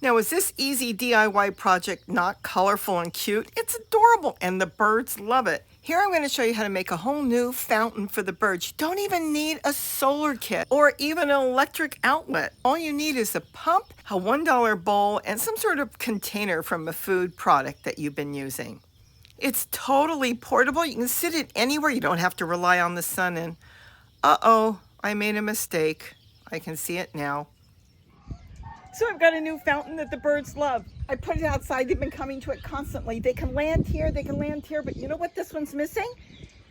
Now, is this easy DIY project not colorful and cute? It's adorable, and the birds love it. Here I'm going to show you how to make a whole new fountain for the birds. You don't even need a solar kit or even an electric outlet. All you need is a pump, a $1 bowl, and some sort of container from a food product that you've been using. It's totally portable. You can sit it anywhere. You don't have to rely on the sun. And uh-oh, I made a mistake. I can see it now. So I've got a new fountain that the birds love. I put it outside. They've been coming to it constantly. They can land here, but you know what this one's missing?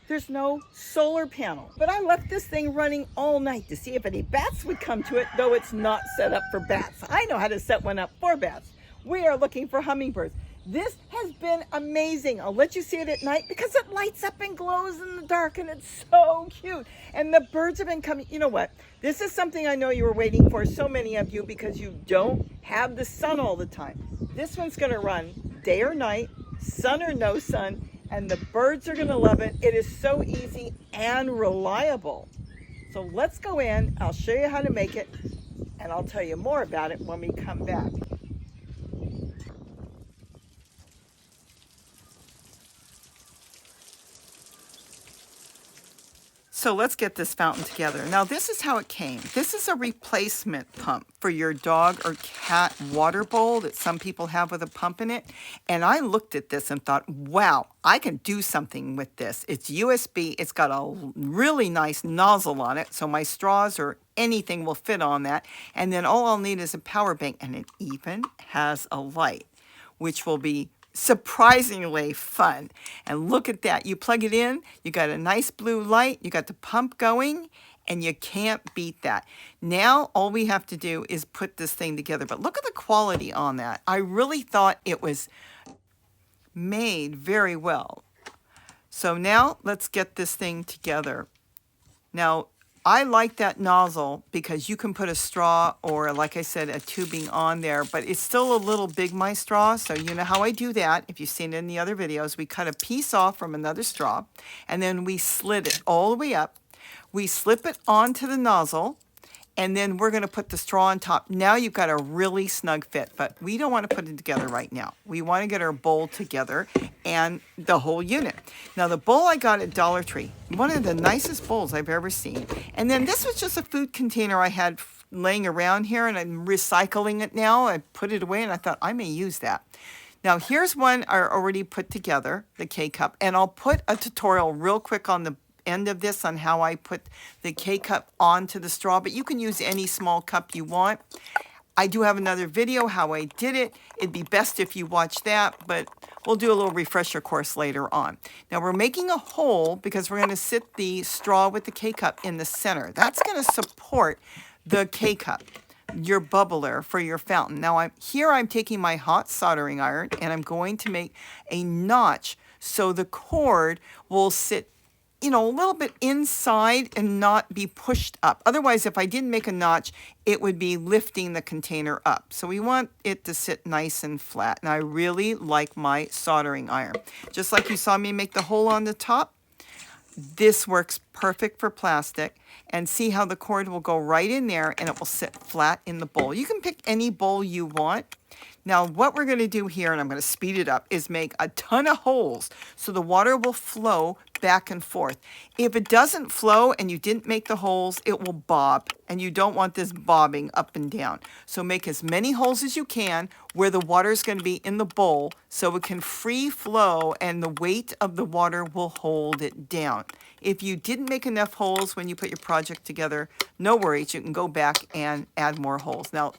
There's no solar panel. But I left this thing running all night to see if any bats would come to it, though it's not set up for bats. I know how to set one up for bats. We are looking for hummingbirds. This has been amazing. I'll let you see it at night because it lights up and glows in the dark, and it's so cute. And the birds have been coming. You know what? This is something I know you were waiting for, so many of you, because you don't have the sun all the time. This one's going to run day or night, sun or no sun, and the birds are going to love it. It is so easy and reliable. So let's go in. I'll show you how to make it, and I'll tell you more about it when we come back. So let's get this fountain together. Now this is how it came. This is a replacement pump for your dog or cat water bowl that some people have with a pump in it. And I looked at this and thought, wow, I can do something with this. It's USB. It's got a really nice nozzle on it, so my straws or anything will fit on that. And then all I'll need is a power bank, and it even has a light, which will be surprisingly fun. And look at that. You plug it in, you got a nice blue light, you got the pump going, and you can't beat that. Now all we have to do is put this thing together. But look at the quality on that. I really thought it was made very well. So now let's get this thing together. Now I like that nozzle because you can put a straw or, like I said, a tubing on there, but it's still a little big, my straw. So you know how I do that. If you've seen it in the other videos, we cut a piece off from another straw, and then we slit it all the way up. We slip it onto the nozzle, and then we're going to put the straw on top. Now you've got a really snug fit, but we don't want to put it together right now. We want to get our bowl together and the whole unit. Now the bowl I got at Dollar Tree, one of the nicest bowls I've ever seen. And then this was just a food container I had laying around here, and I'm recycling it now. I put it away and I thought I may use that. Now here's one I already put together, the K-cup, and I'll put a tutorial real quick on the end of this on how I put the K-cup onto the straw, but you can use any small cup you want. I do have another video how I did it. It'd be best if you watch that, but we'll do a little refresher course later on. Now we're making a hole because we're going to sit the straw with the K-cup in the center. That's going to support the K-cup, your bubbler for your fountain. Now I'm taking my hot soldering iron and I'm going to make a notch so the cord will sit, you know, a little bit inside and not be pushed up. Otherwise, if I didn't make a notch, it would be lifting the container up. So we want it to sit nice and flat. And I really like my soldering iron. Just like you saw me make the hole on the top, this works perfect for plastic. And see how the cord will go right in there and it will sit flat in the bowl. You can pick any bowl you want. Now what we're going to do here, and I'm going to speed it up, is make a ton of holes so the water will flow back and forth. If it doesn't flow and you didn't make the holes, it will bob, and you don't want this bobbing up and down. So make as many holes as you can where the water is going to be in the bowl so it can free flow and the weight of the water will hold it down. If you didn't make enough holes when you put your project together, no worries, you can go back and add more holes. Now,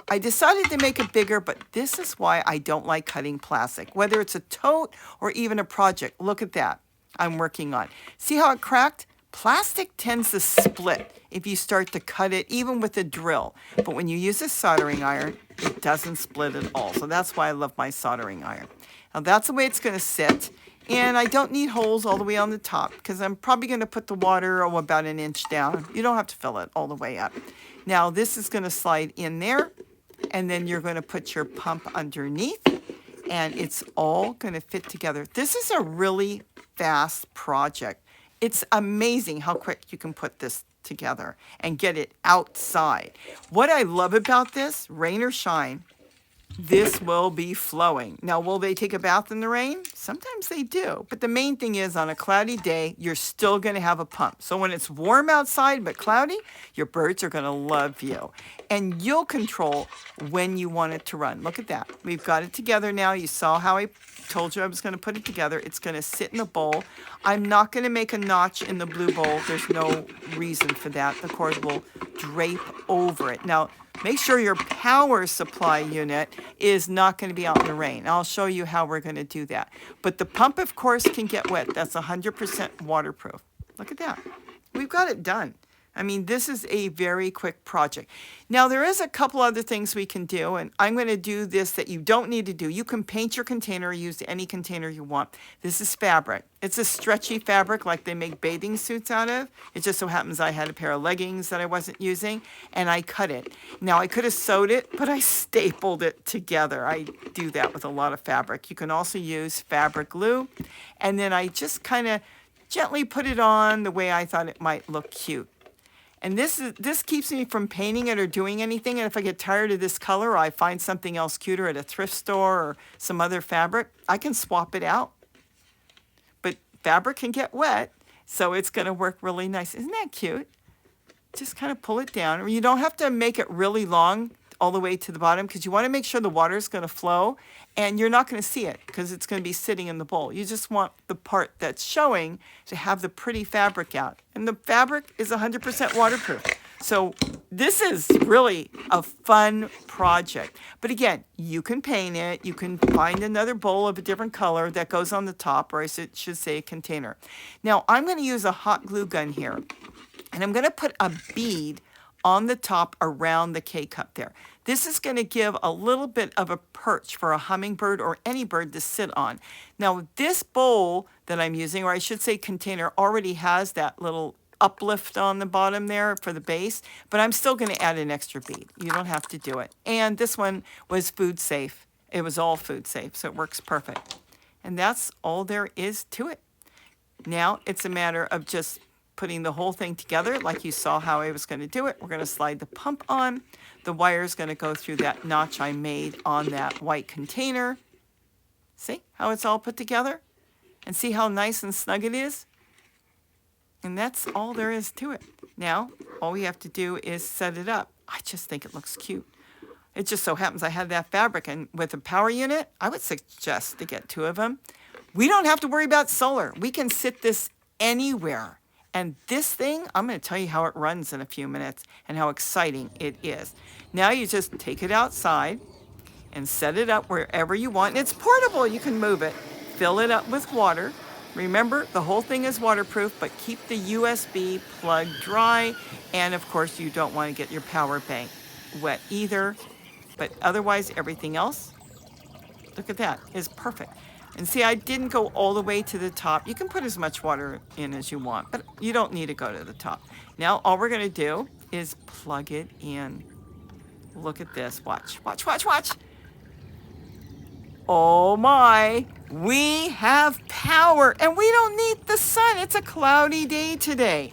I decided to make it bigger, but this is why I don't like cutting plastic, whether it's a tote or even a project. Look at that I'm working on. See how it cracked? Plastic tends to split if you start to cut it, even with a drill. But when you use a soldering iron, it doesn't split at all. So that's why I love my soldering iron. Now that's the way it's going to sit. And I don't need holes all the way on the top because I'm probably going to put the water about an inch down. You don't have to fill it all the way up. Now this is going to slide in there, and then you're going to put your pump underneath, and it's all going to fit together. This is a really fast project. It's amazing how quick you can put this together and get it outside. What I love about this, rain or shine, this will be flowing. Now, will they take a bath in the rain? Sometimes they do. But the main thing is on a cloudy day, you're still going to have a pump. So when it's warm outside but cloudy, your birds are going to love you. And you'll control when you want it to run. Look at that. We've got it together now. You saw how I told you I was going to put it together. It's going to sit in a bowl. I'm not going to make a notch in the blue bowl. There's no reason for that. The cord will drape over it. Now, make sure your power supply unit is not going to be out in the rain. I'll show you how we're going to do that. But the pump, of course, can get wet. That's 100% waterproof. Look at that. We've got it done. I mean, this is a very quick project. Now, there is a couple other things we can do, and I'm going to do this that you don't need to do. You can paint your container or use any container you want. This is fabric. It's a stretchy fabric like they make bathing suits out of. It just so happens I had a pair of leggings that I wasn't using, and I cut it. Now, I could have sewed it, but I stapled it together. I do that with a lot of fabric. You can also use fabric glue, and then I just kind of gently put it on the way I thought it might look cute. And this keeps me from painting it or doing anything. And if I get tired of this color or I find something else cuter at a thrift store or some other fabric, I can swap it out. But fabric can get wet, so it's going to work really nice. Isn't that cute? Just kind of pull it down. You don't have to make it really long all the way to the bottom because you want to make sure the water is going to flow and you're not going to see it because it's going to be sitting in the bowl. You just want the part that's showing to have the pretty fabric out. And the fabric is 100% waterproof. So this is really a fun project. But again, you can paint it. You can find another bowl of a different color that goes on the top, or I should say a container. Now, I'm going to use a hot glue gun here. And I'm going to put a bead on the top around the K-cup there. This is going to give a little bit of a perch for a hummingbird or any bird to sit on. Now, this bowl that I'm using, or I should say container, already has that little uplift on the bottom there for the base, but I'm still going to add an extra bead. You don't have to do it. And this one was food safe. It was all food safe, so it works perfect. And that's all there is to it. Now, it's a matter of just putting the whole thing together like you saw how I was going to do it. We're going to slide the pump on. The wire is going to go through that notch I made on that white container. See how it's all put together? And see how nice and snug it is? And that's all there is to it. Now, all we have to do is set it up. I just think it looks cute. It just so happens I had that fabric, and with a power unit, I would suggest to get 2 of them. We don't have to worry about solar. We can sit this anywhere. And this thing, I'm going to tell you how it runs in a few minutes and how exciting it is. Now you just take it outside and set it up wherever you want. And it's portable. You can move it. Fill it up with water. Remember, the whole thing is waterproof, but keep the USB plug dry. And of course, you don't want to get your power bank wet either. But otherwise, everything else, look at that, is perfect. And see, I didn't go all the way to the top. You can put as much water in as you want, but you don't need to go to the top. Now, all we're going to do is plug it in. Look at this. Watch, watch, watch, watch. Oh my, we have power and we don't need the sun. It's a cloudy day today.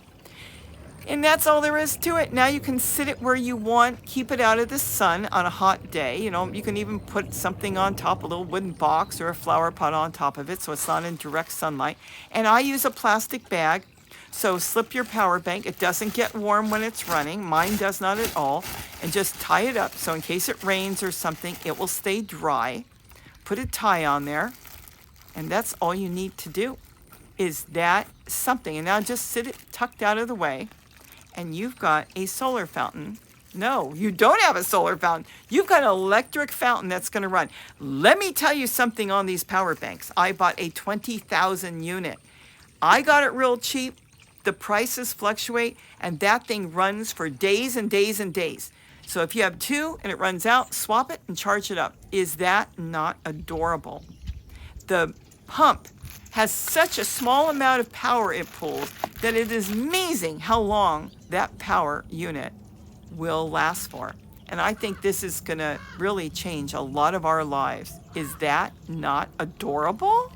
And that's all there is to it. Now you can sit it where you want, keep it out of the sun on a hot day. You know, you can even put something on top, a little wooden box or a flower pot on top of it so it's not in direct sunlight. And I use a plastic bag, so slip your power bank. It doesn't get warm when it's running. Mine does not at all. And just tie it up so in case it rains or something, it will stay dry. Put a tie on there. And that's all you need to do is that something. And now just sit it tucked out of the way. And you've got a solar fountain. No, you don't have a solar fountain. You've got an electric fountain that's going to run. Let me tell you something on these power banks. I bought a 20,000 unit. I got it real cheap. The prices fluctuate, and that thing runs for days and days and days. So if you have 2 and it runs out, swap it and charge it up. Is that not adorable? The pump has such a small amount of power it pulls that it is amazing how long that power unit will last for. And I think this is going to really change a lot of our lives. Is that not adorable?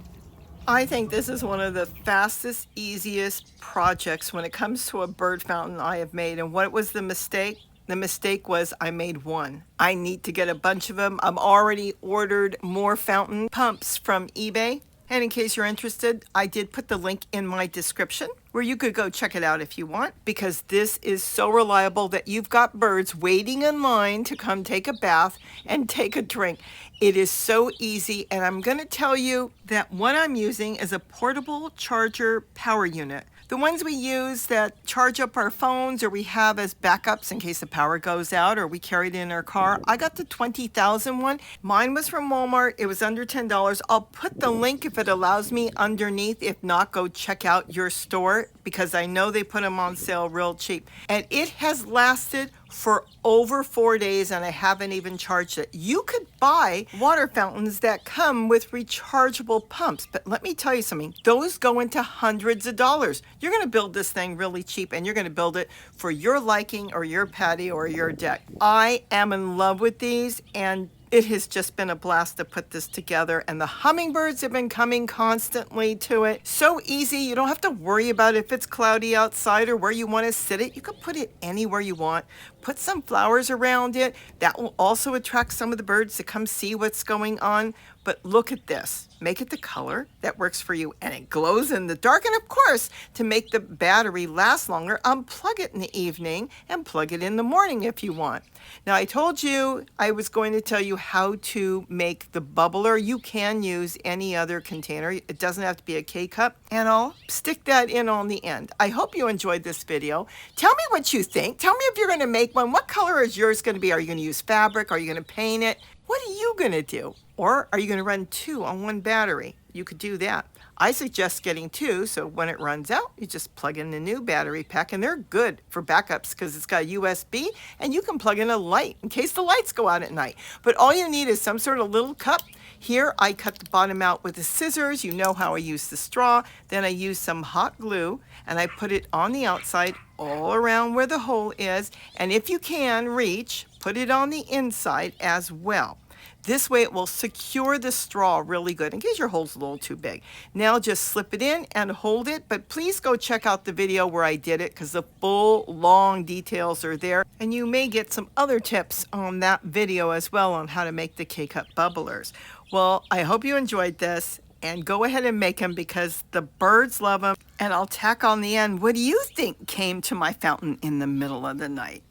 I think this is one of the fastest, easiest projects when it comes to a bird fountain I have made. And what was the mistake? The mistake was I made one. I need to get a bunch of them. I've already ordered more fountain pumps from eBay. And in case you're interested, I did put the link in my description where you could go check it out if you want, because this is so reliable that you've got birds waiting in line to come take a bath and take a drink. It is so easy, and I'm going to tell you that what I'm using is a portable charger power unit. The ones we use that charge up our phones or we have as backups in case the power goes out or we carry it in our car. I got the 20,000 one. Mine was from Walmart. It was under $10. I'll put the link if it allows me underneath. If not, go check out your store because I know they put them on sale real cheap. And it has lasted for over 4 days and I haven't even charged it. You could buy water fountains that come with rechargeable pumps, but let me tell you something, those go into hundreds of dollars. You're going to build this thing really cheap and you're going to build it for your liking or your patio or your deck. I am in love with these and it has just been a blast to put this together, and the hummingbirds have been coming constantly to it. So easy, you don't have to worry about if it's cloudy outside or where you want to sit it. You can put it anywhere you want. Put some flowers around it. That will also attract some of the birds to come see what's going on. But look at this. Make it the color that works for you, and it glows in the dark. And of course, to make the battery last longer, unplug it in the evening and plug it in the morning if you want. Now, I told you I was going to tell you how to make the bubbler. You can use any other container. It doesn't have to be a K-cup, and I'll stick that in on the end. I hope you enjoyed this video. Tell me what you think. Tell me if you're going to make one. What color is yours going to be? Are you going to use fabric? Are you going to paint it? What are you going to do? Or are you going to run 2 on 1 battery? You could do that. I suggest getting 2, so when it runs out, you just plug in the new battery pack, and they're good for backups because it's got USB, and you can plug in a light in case the lights go out at night. But all you need is some sort of little cup. Here, I cut the bottom out with the scissors. You know how I use the straw. Then I use some hot glue, and I put it on the outside all around where the hole is. And if you can reach, put it on the inside as well. This way it will secure the straw really good in case your hole's a little too big. Now just slip it in and hold it, but please go check out the video where I did it because the full long details are there. And you may get some other tips on that video as well on how to make the K-cup bubblers. Well, I hope you enjoyed this, and go ahead and make them because the birds love them. And I'll tack on the end, what do you think came to my fountain in the middle of the night?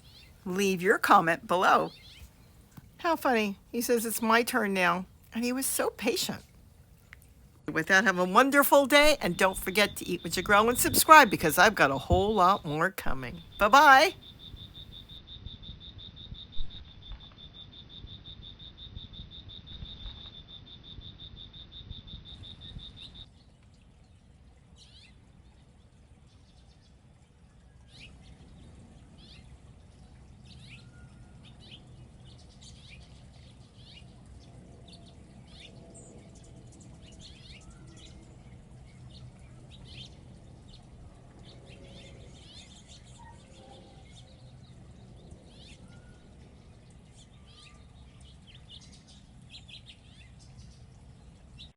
Leave your comment below. How funny. He says it's my turn now. And he was so patient. With that, have a wonderful day. And don't forget to eat what you grow and subscribe because I've got a whole lot more coming. Bye-bye.